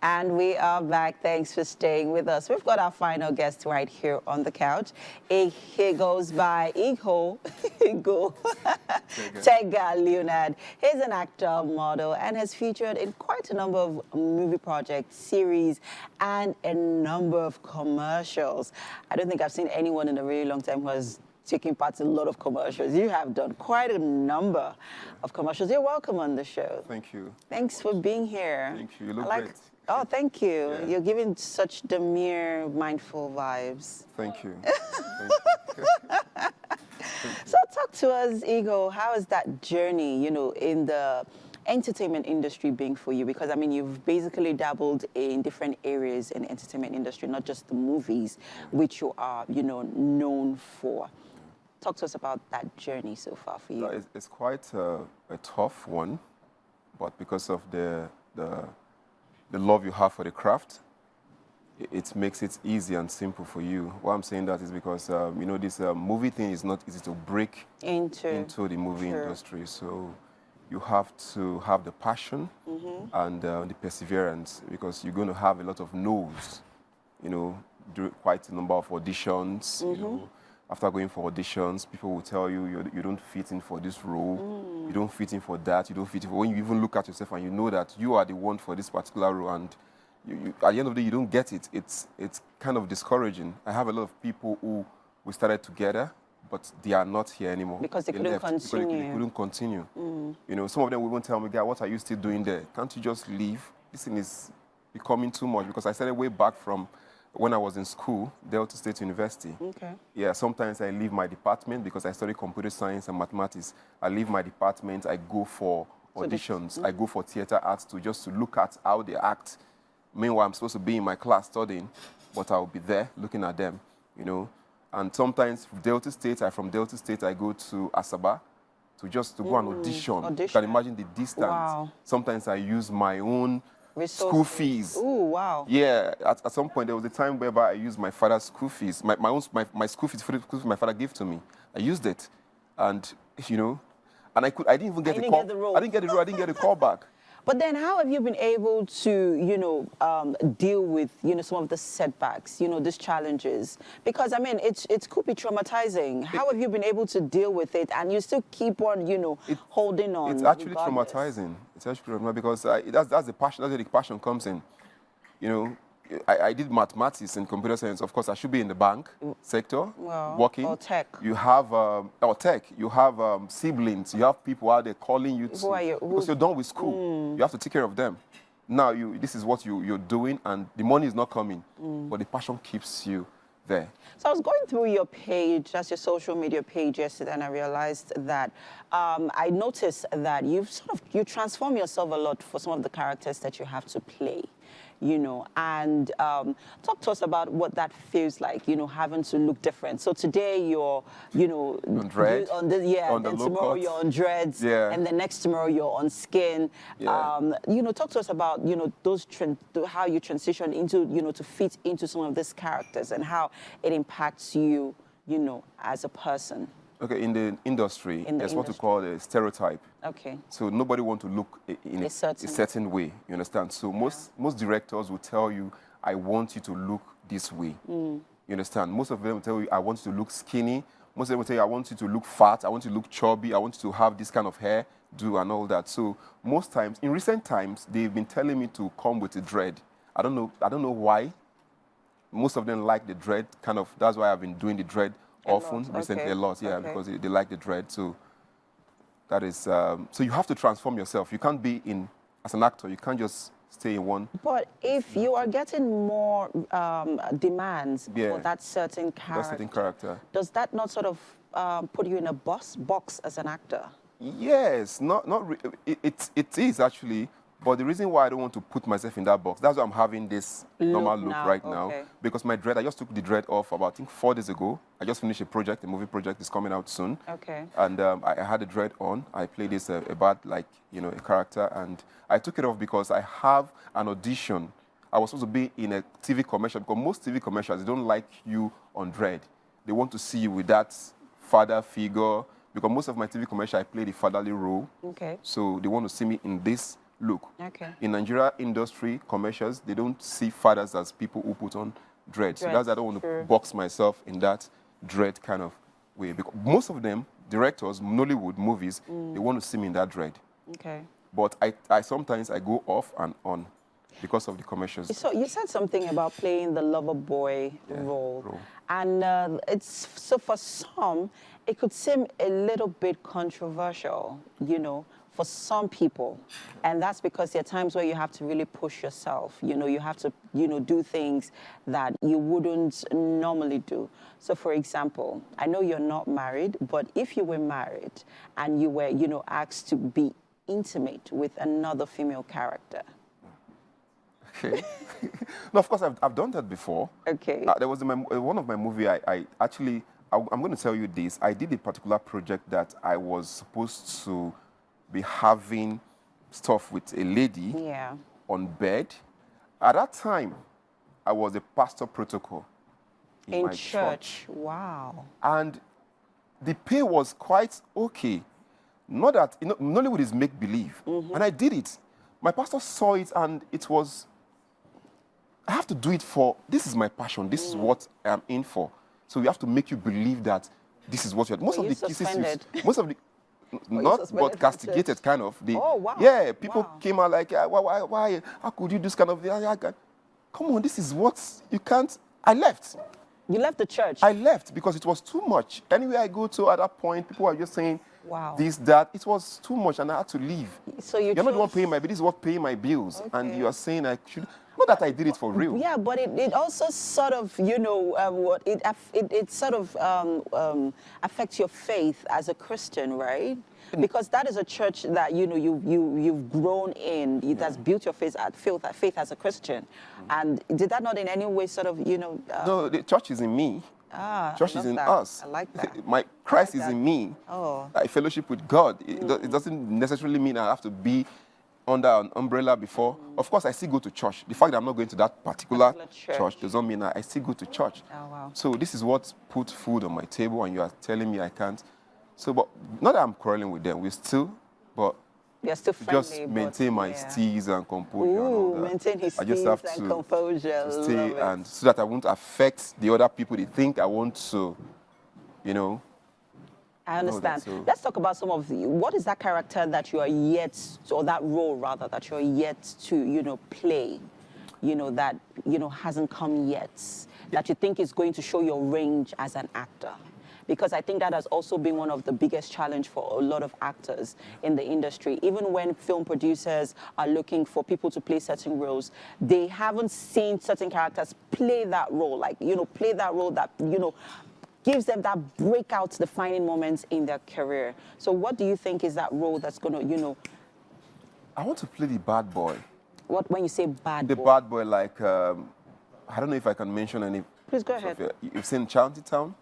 And we are back. Thanks for staying with us. We've got our final guest right here on the couch. He goes by Igho Leonard. He's an actor, model, and has featured in quite a number of movie projects, series, and a number of commercials. I don't think I've seen anyone in a really long time who has taken part in a lot of commercials. You have done quite a number of commercials. You're welcome on the show. Thank you. Thanks for being here. Thank you. You look great. Oh, thank you. Yeah. You're giving such demure, mindful vibes. Thank you. So talk to us, Igho. How is that journey, in the entertainment industry being for you? Because, I mean, you've basically dabbled in different areas in the entertainment industry, not just the movies, which you are, known for. Talk to us about that journey so far for you. It's quite a tough one, but because of the love you have for the craft, it makes it easy and simple for you. Why I'm saying that is because, this movie thing is not easy to break into the movie industry. So you have to have the passion and the perseverance, because you're going to have a lot of no's, do quite a number of auditions. After going for auditions, people will tell you you don't fit in for this role, you don't fit in for that, you don't fit in for... When you even look at yourself and you know that you are the one for this particular role, and at the end of the day, you don't get it, it's kind of discouraging. I have a lot of people who we started together, but they are not here anymore. Because they couldn't continue. They couldn't continue. Some of them will even tell me, "Guy, what are you still doing there? Can't you just leave? This thing is becoming too much." Because I started way back from when I was in school, Delta State University. Okay. Yeah, sometimes I leave my department because I study computer science and mathematics. I leave my department, I go for auditions, I go for theater arts just to look at how they act. Meanwhile, I'm supposed to be in my class studying, but I'll be there looking at them, And sometimes Delta State, from Delta State, I go to Asaba to go and audition. You can imagine the distance. Wow. Sometimes I use my own school fees. Oh, wow. Yeah, at some point there was a time whereby I used my father's school fees. My school fees my father gave to me. I used it, and and I didn't even get the call. I didn't get the role. I didn't get the call back. But then how have you been able to, deal with, some of the setbacks, these challenges? Because, I mean, it could be traumatizing. How have you been able to deal with it and you still keep on, holding on? It's actually traumatizing. It's actually traumatizing because that's the passion. That's where the passion comes in. I did mathematics and computer science. Of course, I should be in the bank sector, working. Or tech. You have, tech. You have siblings. You have people out there calling you because you're done with school. You have to take care of them. Now, this is what you're doing, and the money is not coming, but the passion keeps you there. So I was going through your page, that's your social media page yesterday, and I realized that I noticed that you transform yourself a lot for some of the characters that you have to play. And talk to us about what that feels like, having to look different. So today you're, on dread, on then tomorrow you're on dreads, and the next tomorrow you're on skin. Talk to us about, how you transition into, to fit into some of these characters and how it impacts you, as a person. Okay, in the industry, there's what we call a stereotype. Okay. So nobody wants to look in a certain way, you understand? So most directors will tell you, I want you to look this way. You understand? Most of them will tell you, I want you to look skinny. Most of them will tell you, I want you to look fat. I want you to look chubby. I want you to have this kind of hair, and all that. So most times, in recent times, they've been telling me to come with a dread. I don't know why. Most of them like the dread, that's why I've been doing the dread recently a lot, because they like the dread. So that is, so you have to transform yourself. You can't be as an actor, you can't just stay in one. But if you are getting more demands for that certain character, does that not sort of put you in a box as an actor? Yes, it is actually. But the reason why I don't want to put myself in that box, that's why I'm having this normal look right now. Because my dread, I just took the dread off about, I think, 4 days ago. I just finished a movie project is coming out soon. Okay. And I had the dread on. I played this a character. And I took it off because I have an audition. I was supposed to be in a TV commercial, because most TV commercials, they don't like you on dread. They want to see you with that father figure. Because most of my TV commercial, I play the fatherly role. Okay. So they want to see me in this look. Okay. In Nigeria industry, commercials, they don't see fathers as people who put on dread. So that's, I don't want to box myself in that dread kind of way. Because most of them, directors, Nollywood movies, they want to see me in that dread. Okay. But I sometimes I go off and on because of the commercials. So you said something about playing the lover boy role. And it's so for some, it could seem a little bit controversial, you know, for some people. And that's because there are times where you have to really push yourself. You know, you have to, you know, do things that you wouldn't normally do. So for example, I know you're not married, but if you were married and you were, you know, asked to be intimate with another female character. Okay. No, of course, I've done that before. Okay. There was one of my movie, I'm going to tell you this. I did a particular project that I was supposed to be having stuff with a lady on bed. At that time, I was a pastor protocol in my church. Wow. And the pay was quite okay. Not that, you know, Nollywood is make-believe. And I did it. My pastor saw it and it was, I have to do it for, this is my passion. This is what I'm in for. So we have to make you believe that this is what you're, most of the cases, most of the, not but castigated kind of. Yeah, people came out like, why, how could you do this kind of thing? Come on, this is what, you can't, I left. You left the church? I left because it was too much. Anywhere I go to at that point, people were just saying, this, that. It was too much and I had to leave. So you're not the one paying my bills, this is what paying my bills. Okay. And you are saying I should, not that I did it for real. Yeah, but it also sort of, you know, it sort of affects your faith as a Christian, right? Because that is a church that, you know, you've grown in, that's built your faith as a Christian. And did that not in any way sort of, you know... No, the church is in me. Church is in us. I like that. My Christ is in me. Oh. I fellowship with God. It doesn't necessarily mean I have to be under an umbrella before. Of course, I still go to church. The fact that I'm not going to that particular church does not mean I still go to church. Oh, wow. So this is what put food on my table, and you are telling me I can't. So, but not that I'm quarreling with them. We still, but you're still friendly, just maintain my steeze and composure. Ooh, and all that. Maintain his steeze and composure. To stay and so that I won't affect the other people. They think I want to, you know. I understand. Let's talk about some of what is that character that you are yet, or that role rather, that you're yet to, you know, play, you know, that, you know, hasn't come yet, that you think is going to show your range as an actor? Because I think that has also been one of the biggest challenge for a lot of actors in the industry. Even when film producers are looking for people to play certain roles, they haven't seen certain characters play that role, like, you know, play that role that, you know, gives them that breakout defining moments in their career. So what do you think is that role that's going to, you know... I want to play the bad boy. What, when you say bad boy? The bad boy, like, I don't know if I can mention any... Please go ahead. You've seen Shanty Town?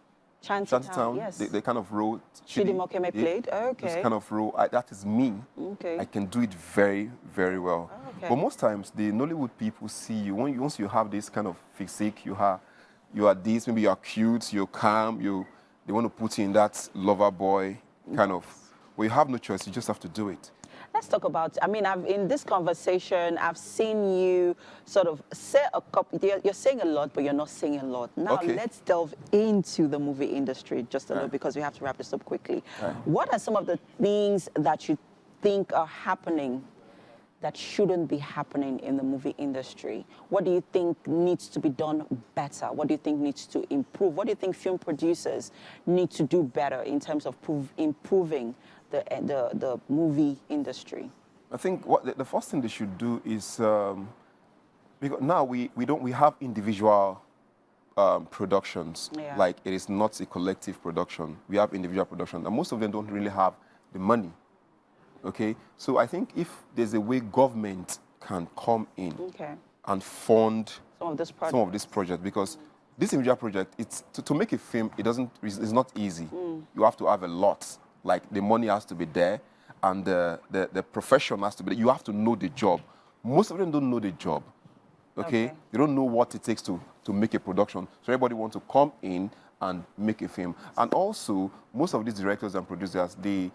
Shanty Town, yes. The kind of role Chidi Mokeme played? Okay. This kind of role, that is me. Okay. I can do it very, very well. Okay. But most times, the Nollywood people see you, once you have this kind of physique, you are this, maybe you are cute, you're calm, they want to put you in that lover boy kind of, well, you have no choice, you just have to do it. Let's talk about, I mean, in this conversation, I've seen you sort of say a couple, you're saying a lot, but you're not saying a lot. Now, let's delve into the movie industry just a little, because we have to wrap this up quickly. What are some of the things that you think are happening that shouldn't be happening in the movie industry? What do you think needs to be done better? What do you think needs to improve? What do you think film producers need to do better in terms of improving the movie industry? I think what the first thing they should do is, because now we have individual productions. Like, it is not a collective production. We have individual production, and most of them don't really have the money. Okay, so I think if there's a way government can come in and fund some of this project, because this individual project, it's to make a film, it's not easy. You have to have a lot. Like, the money has to be there, and the profession has to be there. You have to know the job. Most of them don't know the job. Okay? They don't know what it takes to make a production. So everybody wants to come in and make a film. And also, most of these directors and producers, they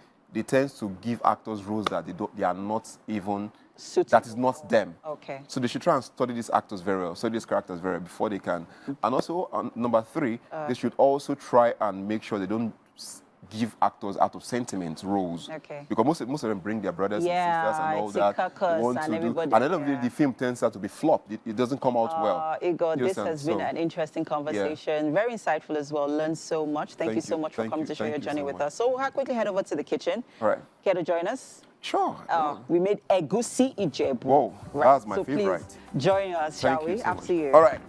tend to give actors roles that they are not even Suitable. that is not them. Okay. So they should try and study these actors very well, study these characters very well before they can. And also, number 3, they should also try and make sure they don't give actors out of sentiment roles. Okay. Because most of them bring their brothers and sisters and all it's that. a They want and to do. everybody. And at the end of the day, the film turns out to be flopped. It doesn't come out well. Igor, You this understand? has been So, an interesting conversation. Very insightful as well. Learned so much. Thank you so much for coming to share your journey with us. So we'll quickly head over to the kitchen. All right. Care to join us? Sure. We made egusi ijebu. Whoa, Right. that's my so favorite. Please join us, shall we? Thank you so Up much. to you. All right.